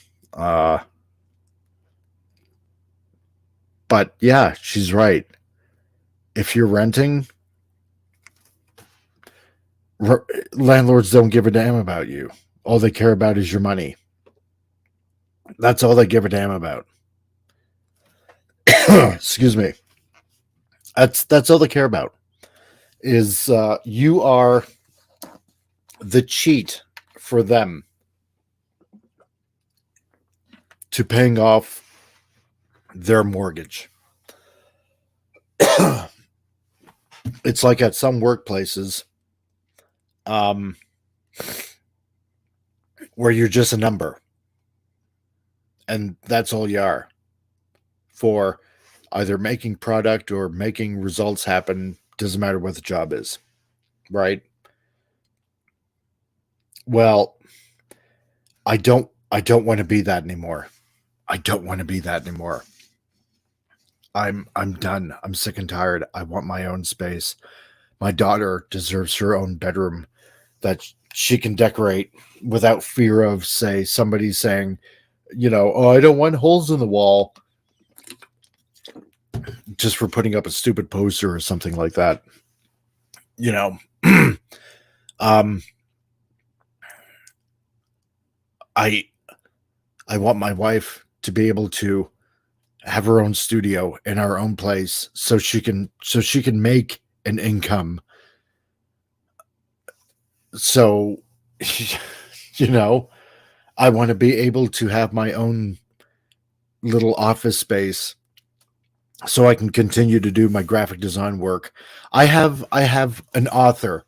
But yeah, she's right. If you're renting, landlords don't give a damn about you. All they care about is your money. That's all they give a damn about. Excuse me. That's all they care about. Is you are the cheat for them to paying off their mortgage. It's like at some workplaces, where you're just a number, and that's all you are for either making product or making results happen. Doesn't matter what the job is, right? Well, I don't want to be that anymore. I don't want to be that anymore. I'm done. I'm sick and tired. I want my own space. My daughter deserves her own bedroom that she can decorate without fear of, say, somebody saying, oh, I don't want holes in the wall, just for putting up a stupid poster or something like that. I want my wife to be able to have her own studio in our own place so she can make an income. So, I want to be able to have my own little office space so I can continue to do my graphic design work. I have an author.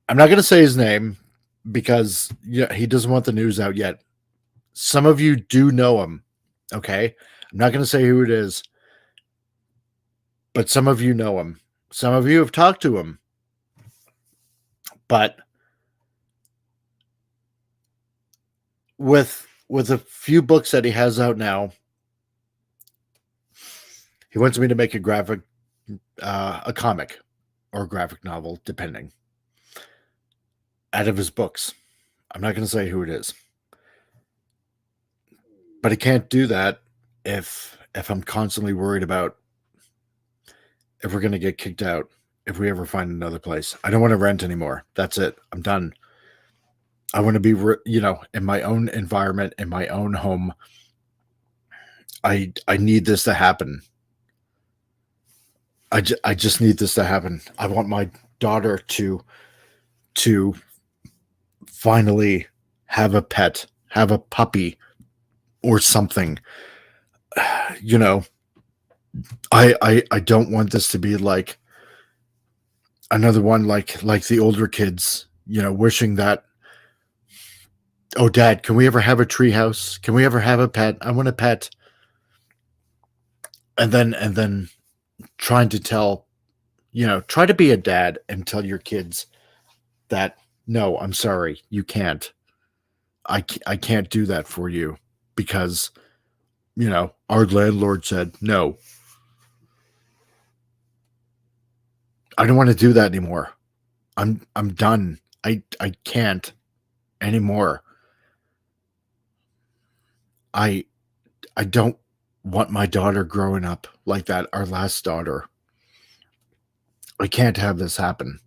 I'm not going to say his name because he doesn't want the news out yet. Some of you do know him. Okay. I'm not going to say who it is, but some of you know him. Some of you have talked to him, but with a few books that he has out now, he wants me to make a comic or a graphic novel, depending, out of his books. I'm not going to say who it is, but I can't do that if I'm constantly worried about if we're going to get kicked out, if we ever find another place. I don't want to rent anymore. That's it. I'm done. I want to be, in my own environment, in my own home. I need this to happen. I just need this to happen. I want my daughter to finally have a pet, have a puppy or something. I don't want this to be like another one like the older kids, wishing that, oh, Dad, can we ever have a tree house? Can we ever have a pet? I want a pet. And then trying to try to be a dad and tell your kids that, no, I'm sorry, you can't. I can't do that for you because, our landlord said no. I don't want to do that anymore. I'm done. I can't anymore. I don't want my daughter growing up like that, our last daughter. I can't have this happen.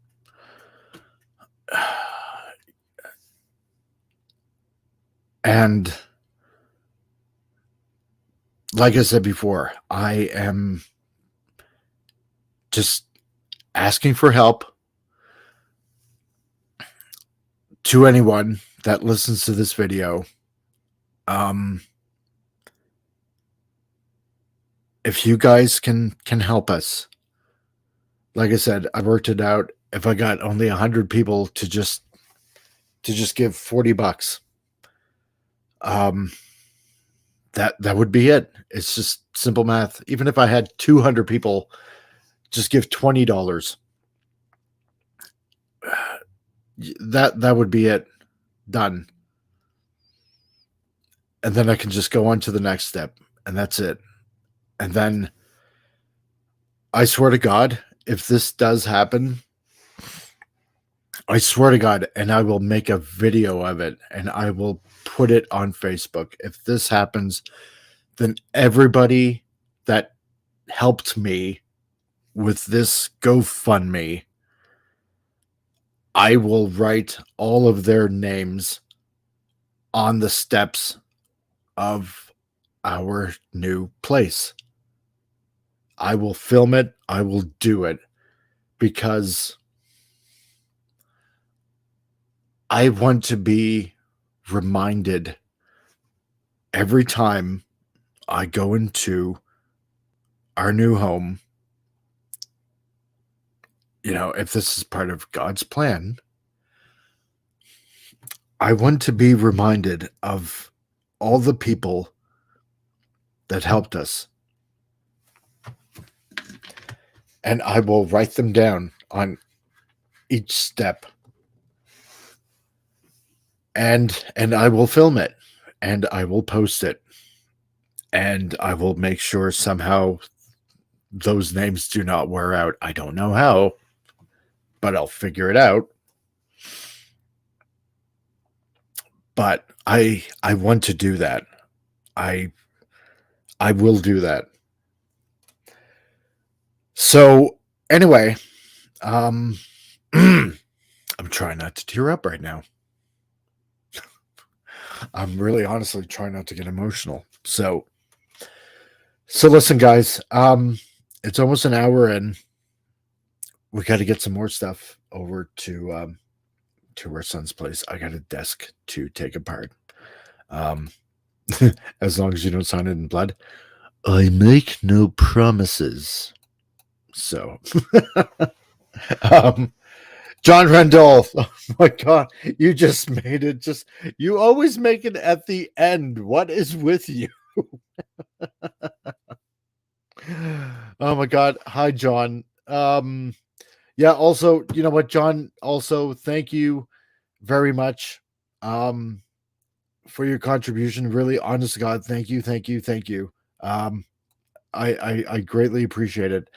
And like I said before, I am just asking for help to anyone that listens to this video. If you guys can help us, like I said, I worked it out. If I got only 100 people to just give $40, that would be it. It's just simple math. Even if I had 200 people just give $20, that would be it. Done. And then I can just go on to the next step, and that's it. And then I swear to God, if this does happen, I swear to God, and I will make a video of it and I will put it on Facebook. If this happens, then everybody that helped me with this GoFundMe, I will write all of their names on the steps of our new place. I will film it. I will do it because I want to be reminded every time I go into our new home, if this is part of God's plan, I want to be reminded of all the people that helped us. And I will write them down on each step. And I will film it and I will post it. And I will make sure somehow those names do not wear out. I don't know how, but I'll figure it out. But I want to do that. I will do that. So anyway, I'm trying not to tear up right now. I'm really honestly trying not to get emotional. So listen, guys, it's almost an hour in. We got to get some more stuff over to our son's place. I got a desk to take apart. As long as you don't sign it in blood. I make no promises. So, John Randolph. Oh my God, you just made it. You always make it at the end. What is with you? Oh my God. Hi, John. Yeah. Also, you know what, John? Also, thank you very much. For your contribution. Really, honest to God, thank you. I greatly appreciate it.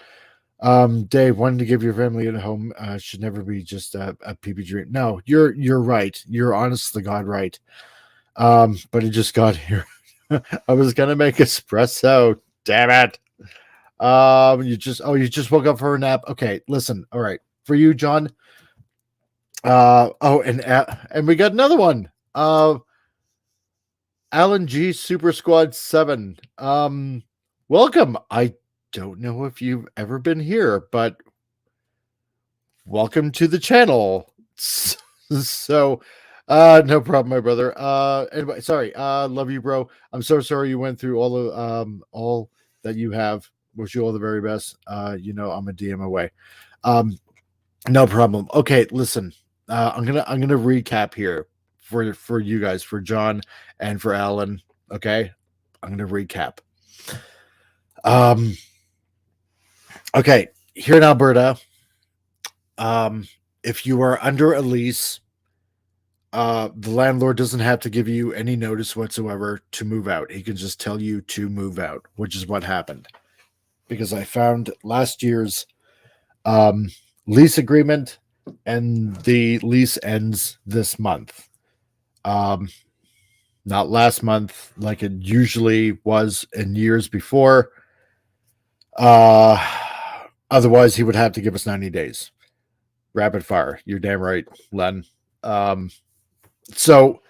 Dave, wanting to give your family at home should never be just a PB dream. No, you're right. You're honest to God right. But it just got here. I was gonna make espresso. Damn it. You just woke up for a nap. Okay, listen. All right, for you, John. And we got another one. Alan G Super Squad 7. Welcome. I don't know if you've ever been here, but welcome to the channel. So no problem, my brother. Anyway, sorry. Love you, bro. I'm so sorry you went through all that you have. Wish you all the very best. I'm a DM away. No problem. Okay, listen. I'm gonna recap here for you guys, for John and for Alan. Okay, I'm gonna recap. Okay, here in Alberta, if you are under a lease, the landlord doesn't have to give you any notice whatsoever to move out. He can just tell you to move out, which is what happened. Because I found last year's lease agreement, and the lease ends this month. Not last month like it usually was in years before. Otherwise, he would have to give us 90 days. Rapid fire. You're damn right, Len. So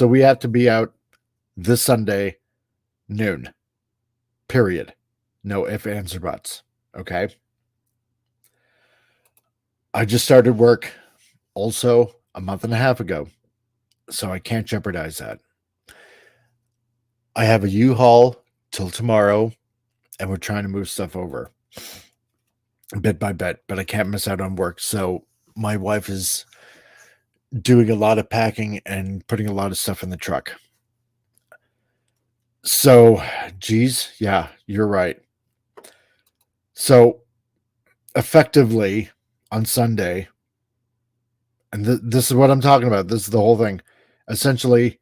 we have to be out this Sunday, noon. Period. No ifs, ands, or buts. Okay. I just started work also a month and a half ago, so I can't jeopardize that. I have a U-Haul till tomorrow, and we're trying to move stuff over bit by bit, but I can't miss out on work. So my wife is doing a lot of packing and putting a lot of stuff in the truck. So, geez, yeah, you're right. So effectively on Sunday, and this is what I'm talking about. This is the whole thing. Essentially,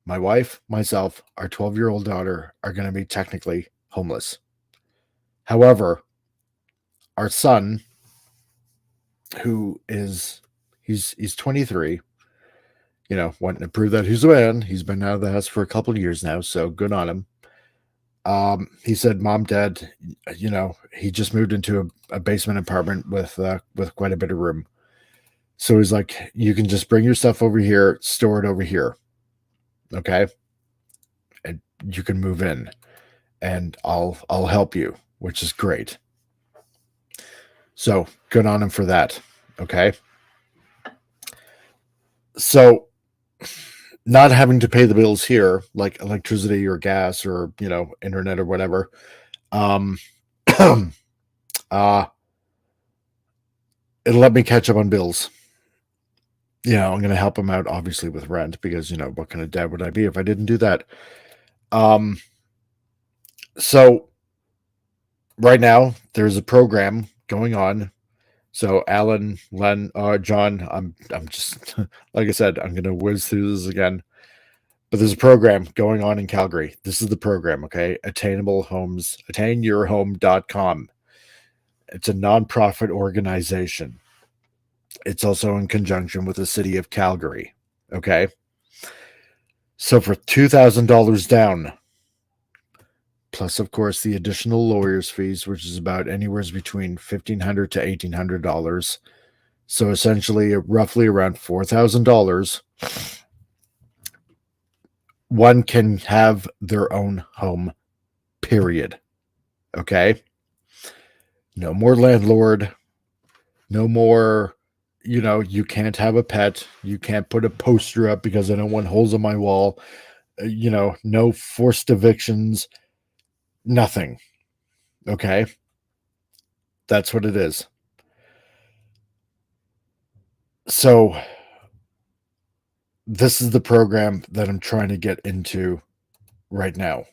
my wife, myself, our 12-year-old daughter are going to be technically homeless. However, our son, he's He's 23. You know, wanting to prove that he's a man. He's been out of the house for a couple of years now, so good on him. He said, "Mom, Dad, you know, he just moved into a basement apartment with quite a bit of room. So he's like, you can just bring your stuff over here, store it over here, okay, and you can move in, and I'll help you," which is great. So good on him for that. Okay, so not having to pay the bills here, like electricity or gas or internet or whatever. Um, uh, it'll let me catch up on bills. I'm going to help him out, obviously, with rent because, what kind of dad would I be if I didn't do that? So right now there's a program going on. So Alan, Len, John, I'm just like I said, I'm going to whiz through this again. But there's a program going on in Calgary. This is the program, okay? Attainable Homes, attain.yourehome.com. It's a nonprofit organization. It's also in conjunction with the city of Calgary, okay? So for $2,000 down, plus, of course, the additional lawyer's fees, which is about anywhere between $1,500 to $1,800. So essentially, roughly around $4,000. One can have their own home, period. Okay? No more landlord. No more, you can't have a pet. You can't put a poster up because I don't want holes on my wall. No forced evictions. Nothing. Okay? That's what it is. So this is the program that I'm trying to get into right now.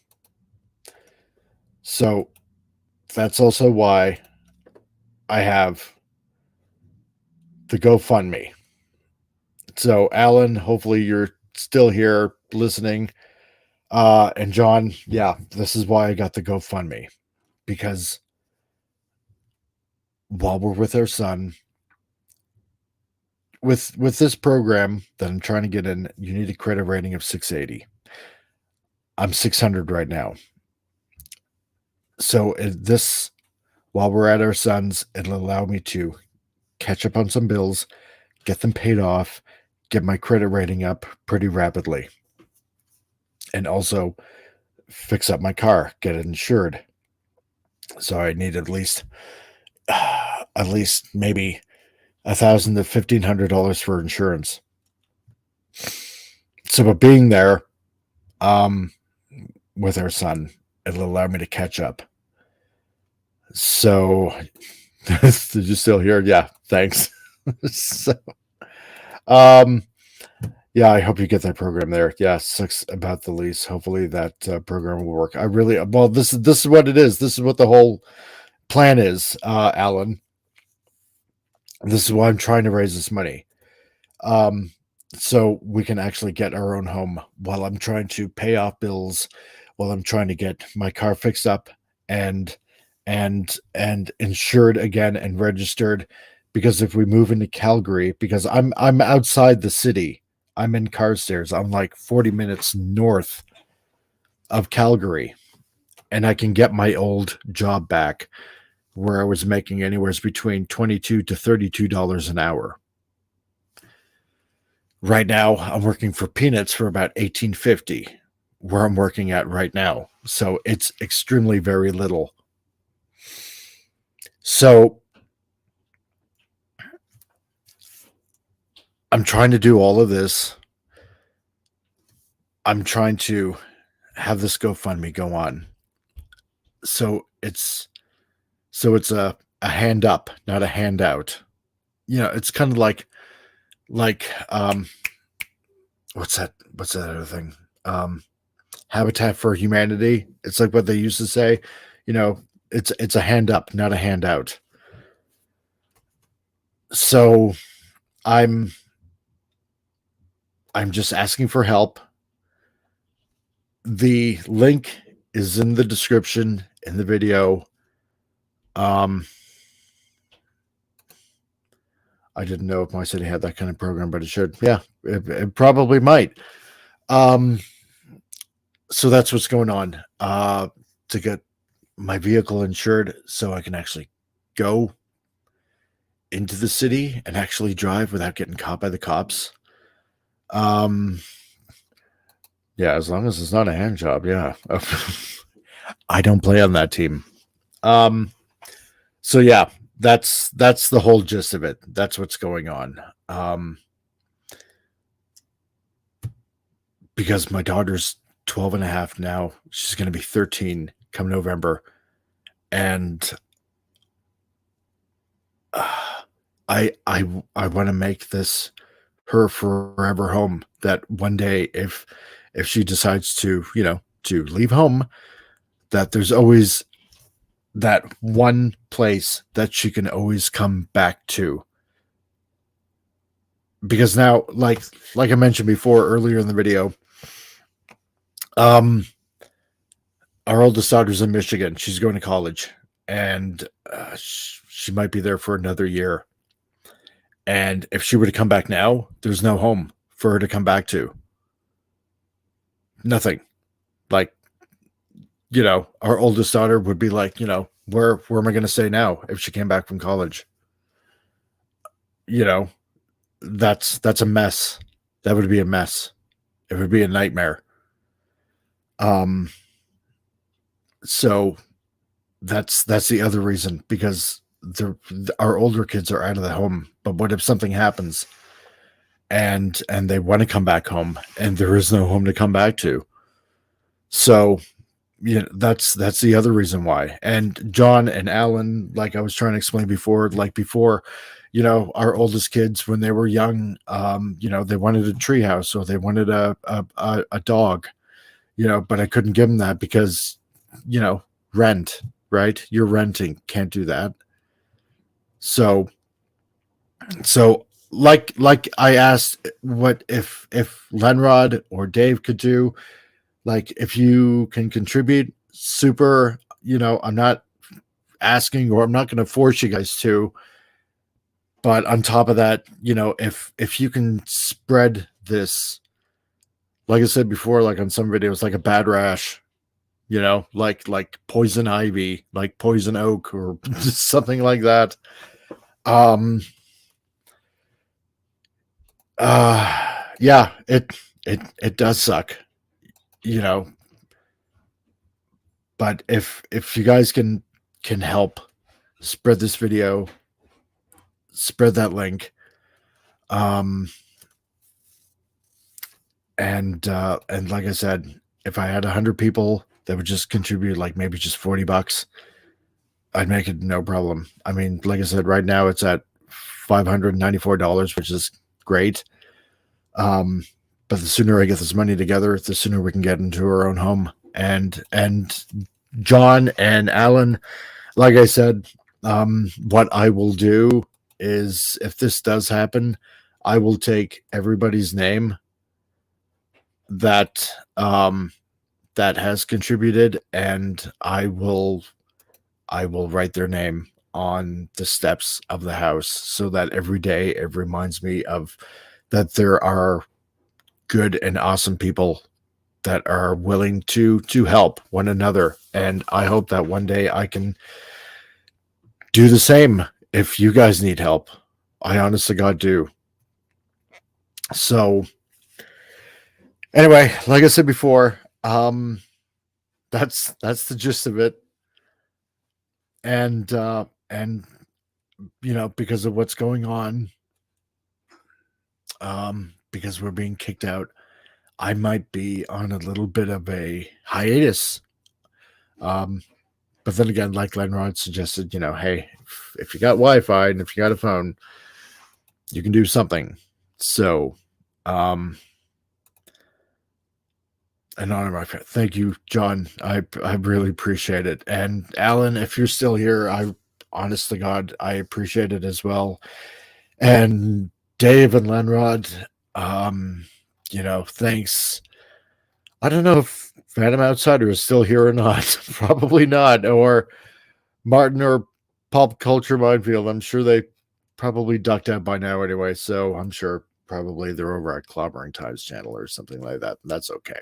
So that's also why I have the GoFundMe. So Alan, hopefully you're still here listening. And John, yeah, this is why I got the GoFundMe, because while we're with our son, with this program that I'm trying to get in, you need a credit rating of 680. I'm 600 right now. So this, while we're at our son's, it'll allow me to catch up on some bills, get them paid off, get my credit rating up pretty rapidly, and also fix up my car, get it insured. So I need at least maybe $1,000 to $1,500 for insurance. So, but being there, with our son, it'll allow me to catch up. So, did you still hear? Yeah, thanks. So, yeah, I hope you get that program there. Yeah, sucks about the lease. Hopefully that program will work. This is what it is. This is what the whole plan is, Alan. This is why I'm trying to raise this money. So we can actually get our own home while I'm trying to pay off bills, while I'm trying to get my car fixed up and insured again and registered. Because if we move into Calgary, because I'm outside the city, I'm in Carstairs. I'm like 40 minutes north of Calgary, and I can get my old job back where I was making anywhere between $22 to $32 an hour. Right now, I'm working for peanuts for about $18.50 where I'm working at right now. So it's extremely very little. So I'm trying to do all of this. I'm trying to have this GoFundMe go on. So it's a hand up, not a handout. It's kind of like what's that other thing? Habitat for Humanity. It's like what they used to say, it's a hand up, not a handout. So I'm just asking for help. The link is in the description in the video. I didn't know if my city had that kind of program, but it should. Yeah, it probably might. So that's what's going on. To get my vehicle insured so I can actually go into the city and actually drive without getting caught by the cops. Yeah, as long as it's not a hand job, yeah. I don't play on that team. So yeah, that's the whole gist of it. That's what's going on. Because my daughter's 12 and a half now. She's going to be 13 come November. And I want to make this her forever home, that one day if she decides to, to leave home, that there's always that one place that she can always come back to. Because now, like I mentioned before earlier in the video, our oldest daughter's in Michigan. She's going to college, and she might be there for another year. And if she were to come back now, there's no home for her to come back to. Nothing. Like, our oldest daughter would be like, where am I going to stay now if she came back from college? That's a mess. That would be a mess. It would be a nightmare. So that's the other reason, because our older kids are out of the home. But what if something happens and they want to come back home and there is no home to come back to? So that's the other reason why. And John and Alan, like I was trying to explain before, our oldest kids, when they were young, they wanted a treehouse or they wanted a dog, but I couldn't give them that because, rent, right? You're renting, can't do that. So like I asked, what if Lenrod or Dave could do, like if you can contribute, super, I'm not asking, or I'm not going to force you guys to, but on top of that, if you can spread this, like I said before, like on some videos, like a bad rash, like poison ivy, like poison oak, or something like that. Yeah, it does suck, but if you guys can help spread this video, spread that link, and like I said, if I had 100 people that would just contribute, like maybe just $40, I'd make it no problem. I mean, like I said, right now it's at $594, which is great. But the sooner I get this money together, the sooner we can get into our own home. And John and Alan, like I said, what I will do is, if this does happen, I will take everybody's name that has contributed, and I will write their name on the steps of the house, so that every day it reminds me of that there are good and awesome people that are willing to help one another. And I hope that one day I can do the same if you guys need help. I honest to God do. So anyway, like I said before, that's the gist of it. And because of what's going on, because we're being kicked out, I might be on a little bit of a hiatus. But then again, like Lenrod suggested, hey, if you got Wi-Fi and if you got a phone, you can do something. So, and honor my friend. Thank you, John. I really appreciate it. And Alan, if you're still here, I honest to God, I appreciate it as well. And Dave and Lenrod, thanks. I don't know if Phantom Outsider is still here or not. Probably not. Or Martin or Pop Culture Minefield. I'm sure they probably ducked out by now anyway, so I'm sure probably they're over at Clobbering Times channel or something like that. That's okay.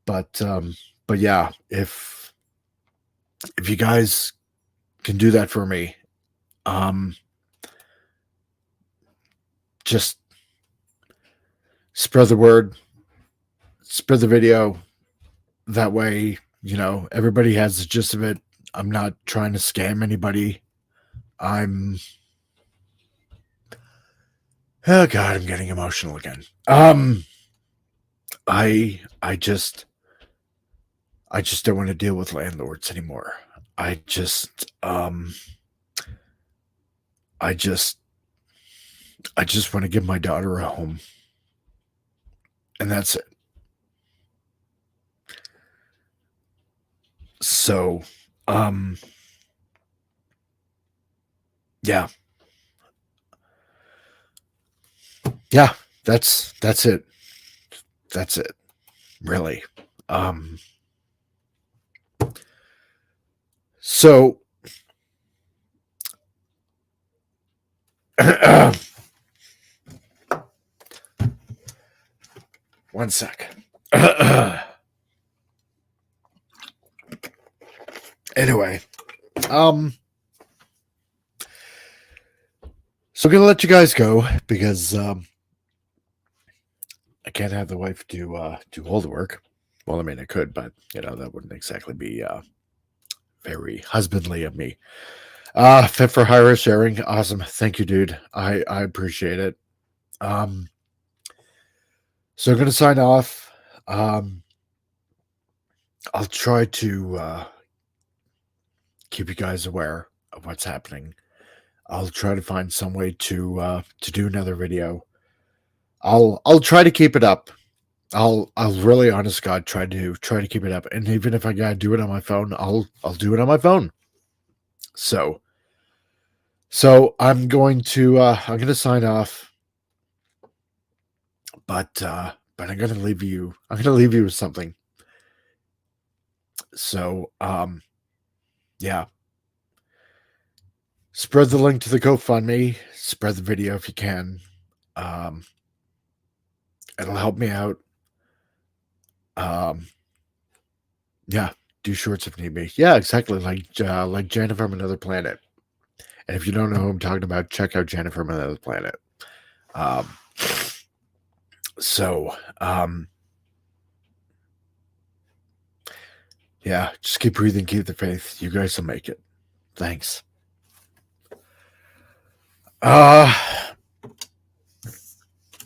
But yeah, if you guys can do that for me, just spread the word, spread the video. That way, you know, everybody has the gist of it. I'm not trying to scam anybody. Oh God, I'm getting emotional again. I just don't want to deal with landlords anymore. I just want to give my daughter a home. And that's it. So, yeah. Yeah, that's it. That's it. Really. So one sec. Anyway, so I'm gonna let you guys go because I can't have the wife do all the work. Well, I mean, I could, but you know that wouldn't exactly be very husbandly of me. Fit for hire sharing, awesome. Thank you, dude. I appreciate it. So I'm gonna sign off. I'll try to keep you guys aware of what's happening. I'll try to find some way to do another video. I'll try to keep it up. I'll really, honest to God, try to keep it up. And even if I gotta do it on my phone, I'll do it on my phone. So I'm going to sign off. But I'm gonna leave you with something. So yeah. Spread the link to the GoFundMe. Spread the video if you can. It'll help me out. Yeah, do shorts if need be. Yeah, exactly. Like Janet from Another Planet. And if you don't know who I'm talking about, check out Janet from Another Planet. Yeah, just keep breathing, keep the faith. You guys will make it. Thanks.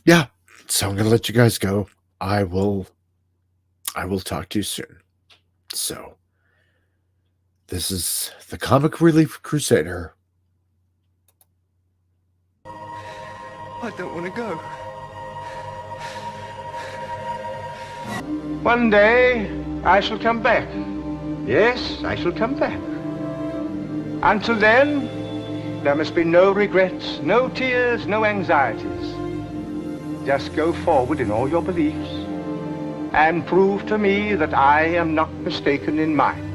Yeah, so I'm gonna let you guys go. I will talk to you soon. So this is the Comic Relief Crusader. I don't want to go. One day I shall come back. Yes, I shall come back. Until then, there must be no regrets, no tears, no anxieties. Just go forward in all your beliefs and prove to me that I am not mistaken in mine.